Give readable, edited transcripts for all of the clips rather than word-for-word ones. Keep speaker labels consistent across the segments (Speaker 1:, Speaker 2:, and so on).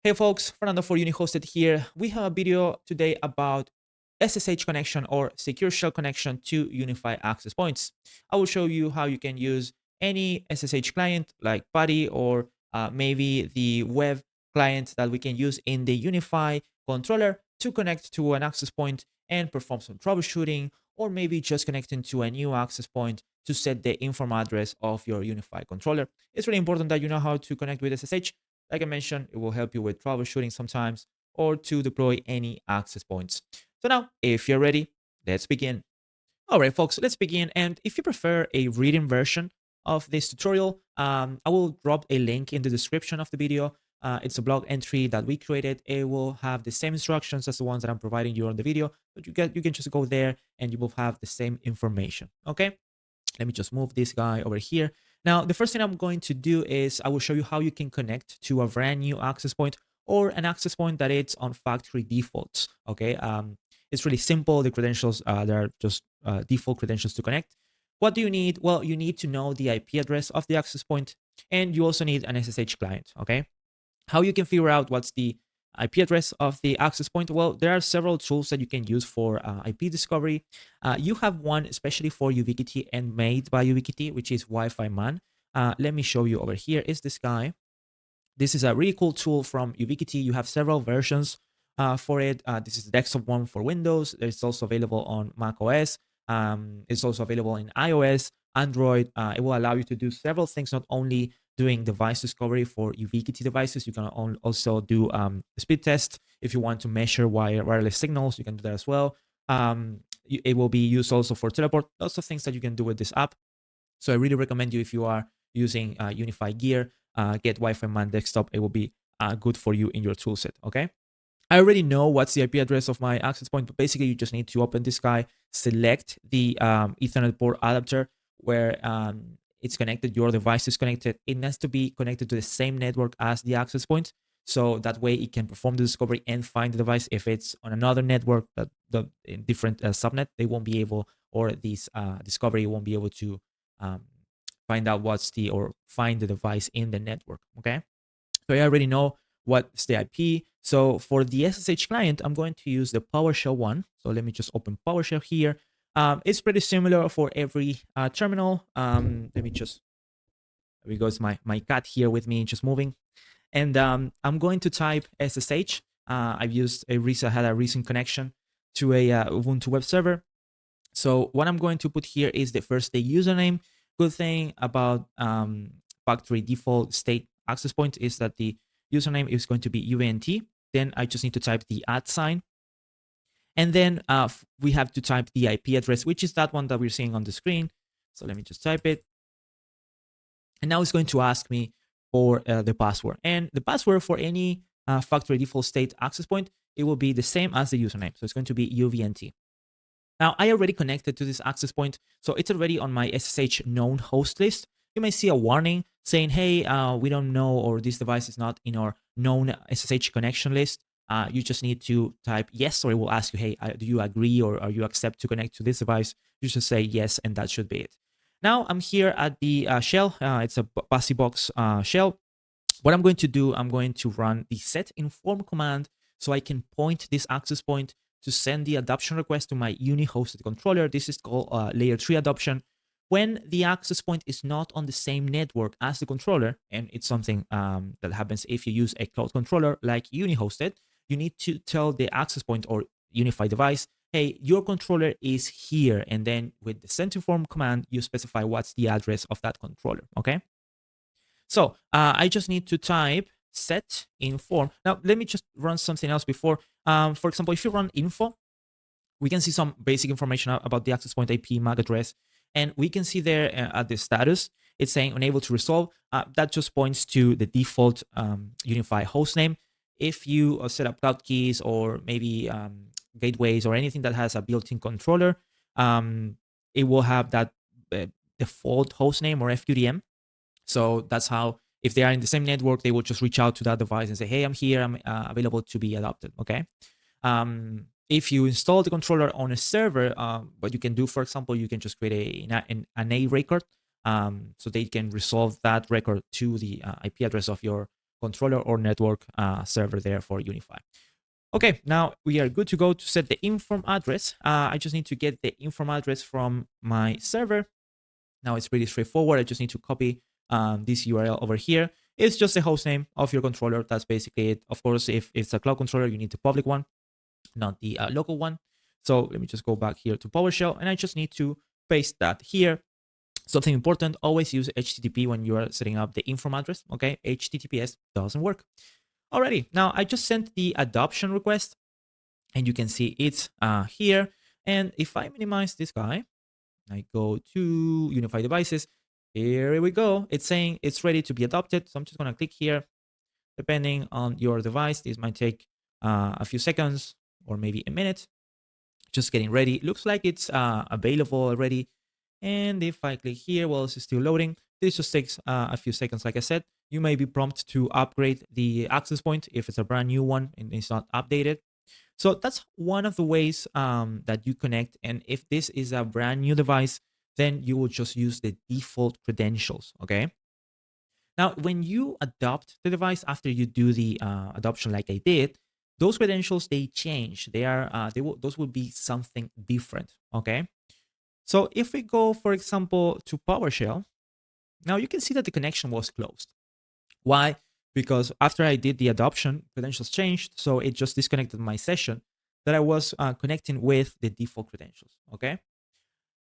Speaker 1: Hey folks, Fernando for UniHosted here. We have a video today about SSH connection or secure shell connection to UniFi Access Points. I will show you how you can use any SSH client like PuTTY or maybe the web client that we can use in the UniFi controller to connect to an access point and perform some troubleshooting, or maybe just connecting to a new access point to set the inform address of your UniFi controller. It's really important that you know how to connect with SSH. Like I mentioned, it will help you with troubleshooting sometimes or to deploy any access points. So now, if you're ready, let's begin. All right, folks, let's begin. And if you prefer a reading version of this tutorial, I will drop a link in the description of the video. It's a blog entry that we created. It will have the same instructions as the ones that I'm providing you on the video, but you can just go there and you will have the same information. Okay. Let me just move this guy over here. Now, the first thing I'm going to do is I will show you how you can connect to a brand new access point or an access point that it's on factory defaults. Okay, it's really simple. The credentials, there are just default credentials to connect. What do you need? Well, you need to know the IP address of the access point, and you also need an SSH client. Okay, how you can figure out what's the IP address of the access point? Well, there are several tools that you can use for IP discovery. You have one especially for Ubiquiti and made by Ubiquiti, which is WiFiman. Let me show you over here. Is this guy? This is a really cool tool from Ubiquiti. You have several versions for it. This is the desktop one for Windows. It's also available on Mac OS. It's also available in iOS, Android. It will allow you to do several things, not only doing device discovery for Ubiquiti devices. You can also do speed test. If you want to measure wireless signals, you can do that as well. It will be used also for teleport. Lots of things that you can do with this app. So I really recommend you, if you are using UniFi gear, get WiFiman desktop. It will be good for you in your toolset. Okay. I already know what's the IP address of my access point, but basically you just need to open this guy, select the Ethernet port adapter where it's connected, your device is connected. It needs to be connected to the same network as the access point. So that way it can perform the discovery and find the device. If it's on another network, that the different subnet, they won't be able, or this discovery won't be able to um, find out or find the device in the network. Okay. So I already know what's the IP. So for the SSH client, I'm going to use the PowerShell one. So let me just open PowerShell here. It's pretty similar for every terminal. Let me just, there goes my cat here with me, just moving. And I'm going to type SSH. Had a recent connection to a Ubuntu web server. So what I'm going to put here is the username. Good thing about factory default state access point is that the username is going to be UNT. Then I just need to type the @ sign. And then we have to type the IP address, which is that one that we're seeing on the screen. So let me just type it. And now it's going to ask me for the password. And the password for any factory default state access point, it will be the same as the username. So it's going to be UVNT. Now, I already connected to this access point, so it's already on my SSH known host list. You may see a warning saying, hey, we don't know, or this device is not in our known SSH connection list. You just need to type yes, or it will ask you, hey, do you agree or you accept to connect to this device? You just say yes, and that should be it. Now, I'm here at the shell. It's a BusyBox shell. What I'm going to do, I'm going to run the set inform command so I can point this access point to send the adoption request to my UniHosted controller. This is called layer 3 adoption. When the access point is not on the same network as the controller, and it's something that happens if you use a cloud controller like UniHosted, you need to tell the access point or UniFi device, hey, your controller is here. And then with the set inform command, you specify what's the address of that controller, okay? So I just need to type set inform. Now, let me just run something else before. For example, if you run info, we can see some basic information about the access point IP MAC address. And we can see there at the status, it's saying unable to resolve. That just points to the default UniFi hostname. If you set up cloud keys or maybe gateways or anything that has a built-in controller, it will have that default hostname or FQDM. So that's how, if they are in the same network, they will just reach out to that device and say, hey, I'm here, I'm available to be adopted, okay? If you install the controller on a server, what you can do, for example, you can just create an A record, so they can resolve that record to the IP address of your controller or network server there for UniFi. Okay, now we are good to go to set the inform address. I just need to get the inform address from my server. Now it's pretty straightforward. I just need to copy this URL over here. It's just the host name of your controller. That's basically it. Of course, if it's a cloud controller, you need the public one, not the local one. So let me just go back here to PowerShell, and I just need to paste that here. Something important, always use HTTP when you are setting up the inform address, okay? HTTPS doesn't work. Alrighty, now I just sent the adoption request, and you can see it's here. And if I minimize this guy, I go to UniFi devices, here we go. It's saying it's ready to be adopted. So I'm just gonna click here. Depending on your device, this might take a few seconds or maybe a minute. Just getting ready. Looks like it's available already. And if I click here, well, it's still loading. This just takes a few seconds. Like I said, you may be prompted to upgrade the access point if it's a brand new one and it's not updated. So that's one of the ways that you connect. And if this is a brand new device, then you will just use the default credentials, okay? Now, when you adopt the device after you do the adoption like I did, those credentials, they change. Those will be something different, okay? So if we go, for example, to PowerShell, now you can see that the connection was closed. Why? Because after I did the adoption, credentials changed, so it just disconnected my session that I was connecting with the default credentials, okay?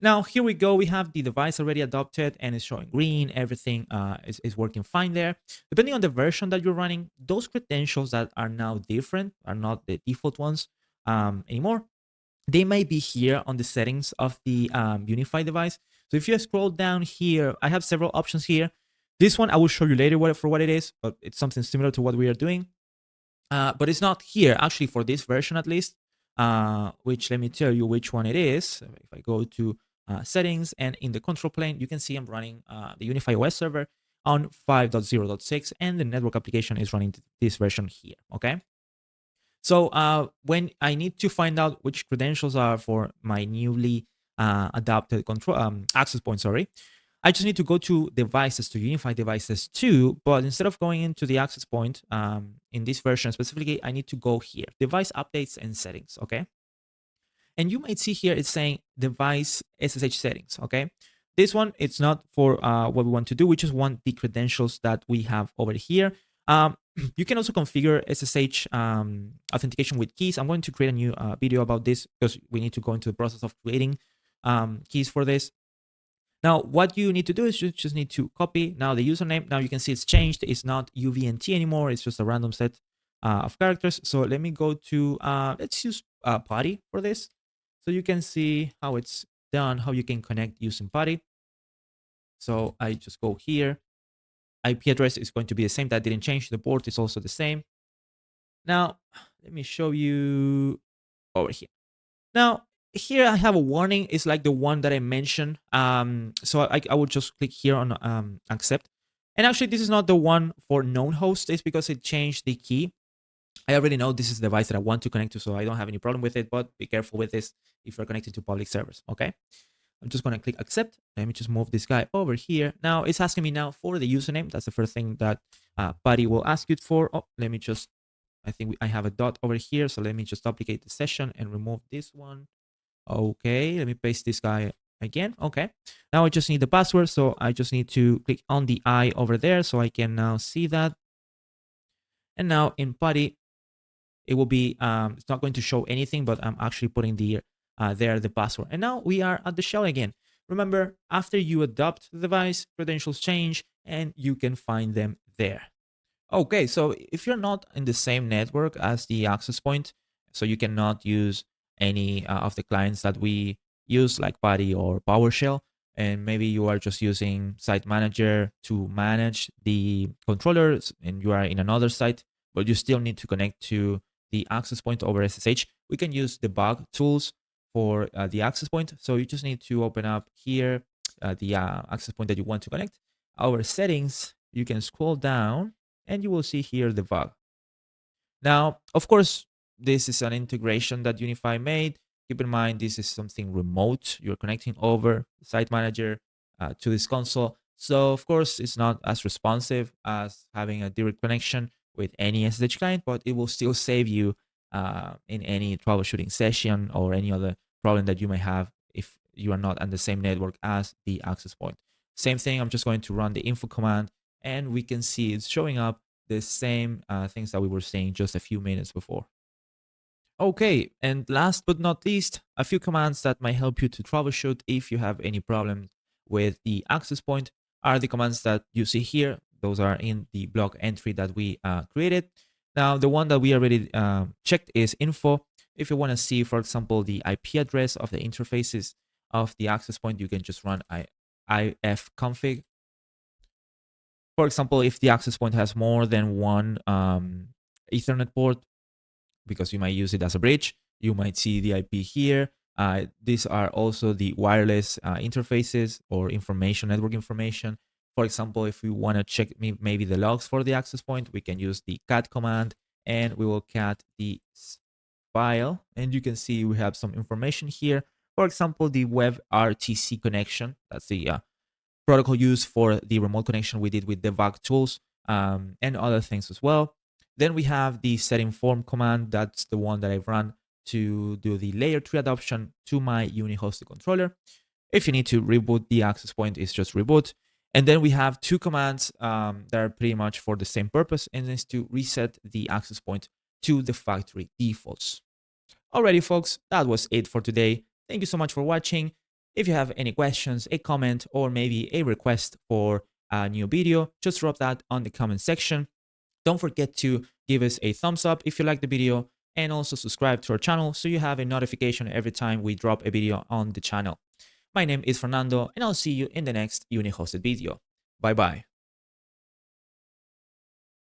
Speaker 1: Now, here we go. We have the device already adopted and it's showing green. Everything is working fine there. Depending on the version that you're running, those credentials that are now different are not the default ones anymore. They may be here on the settings of the UniFi device. So if you scroll down here, I have several options here. This one I will show you later for what it is, but it's something similar to what we are doing. But it's not here, actually, for this version at least, which let me tell you which one it is. If I go to settings and in the control plane, you can see I'm running the UniFi OS server on 5.0.6, and the network application is running this version here, okay? So when I need to find out which credentials are for my newly adopted control access point, sorry, I just need to go to devices, to UniFi devices 2, but instead of going into the access point in this version specifically, I need to go here, device updates and settings, okay? And you might see here it's saying device SSH settings, okay? This one, it's not for what we want to do. We just want the credentials that we have over here. You can also configure SSH authentication with keys. I'm going to create a new video about this because we need to go into the process of creating keys for this. Now, what you need to do is you just need to copy now the username. Now you can see it's changed. It's not UVNT anymore. It's just a random set of characters. So let me go to, let's use PuTTY for this. So you can see how it's done, how you can connect using PuTTY. So I just go here. IP address is going to be the same. That didn't change. The port is also the same. Now, let me show you over here. Now, here I have a warning. It's like the one that I mentioned. So I would just click here on accept. And actually, this is not the one for known host. It's because it changed the key. I already know this is the device that I want to connect to, so I don't have any problem with it, but be careful with this if you're connected to public servers, okay? I'm just going to click accept. Let me just move this guy over here. Now, it's asking me now for the username. That's the first thing that PuTTY will ask you for. Oh, let me just, I think I have a dot over here, so let me just duplicate the session and remove this one. Okay, let me paste this guy again. Okay, now I just need the password, so I just need to click on the I over there so I can now see that. And now in PuTTY, it will be, it's not going to show anything, but I'm actually putting the password. And now we are at the shell again. Remember, after you adopt the device, credentials change and you can find them there. Okay, so if you're not in the same network as the access point, so you cannot use any of the clients that we use like PuTTY or PowerShell, and maybe you are just using Site Manager to manage the controllers and you are in another site, but you still need to connect to the access point over SSH, we can use Debug Tools for the access point. So you just need to open up here the access point that you want to connect. Our settings, you can scroll down and you will see here Debug. Now, of course, this is an integration that UniFi made. Keep in mind, this is something remote. You're connecting over the Site Manager to this console. So of course, it's not as responsive as having a direct connection with any SSH client, but it will still save you in any troubleshooting session or any other problem that you may have if you are not on the same network as the access point. Same thing, I'm just going to run the info command and we can see it's showing up the same things that we were saying just a few minutes before. Okay, and last but not least, a few commands that might help you to troubleshoot if you have any problems with the access point are the commands that you see here. Those are in the block entry that we created. Now, the one that we already checked is info. If you want to see, for example, the IP address of the interfaces of the access point, you can just run ifconfig. For example, if the access point has more than one Ethernet port, because you might use it as a bridge. You might see the IP here. These are also the wireless interfaces or information, network information. For example, if we want to check maybe the logs for the access point, we can use the cat command and we will cat the file. And you can see we have some information here. For example, the WebRTC connection. That's the protocol used for the remote connection we did with Debug Tools and other things as well. Then we have the setinform command. That's the one that I've run to do the layer 3 adoption to my UniHosted controller. If you need to reboot the access point, it's just reboot. And then we have two commands that are pretty much for the same purpose, and it's to reset the access point to the factory defaults. Alrighty, folks, that was it for today. Thank you so much for watching. If you have any questions, a comment, or maybe a request for a new video, just drop that on the comment section. Don't forget to give us a thumbs up if you like the video and also subscribe to our channel so you have a notification every time we drop a video on the channel. My name is Fernando and I'll see you in the next UniHosted video. Bye bye.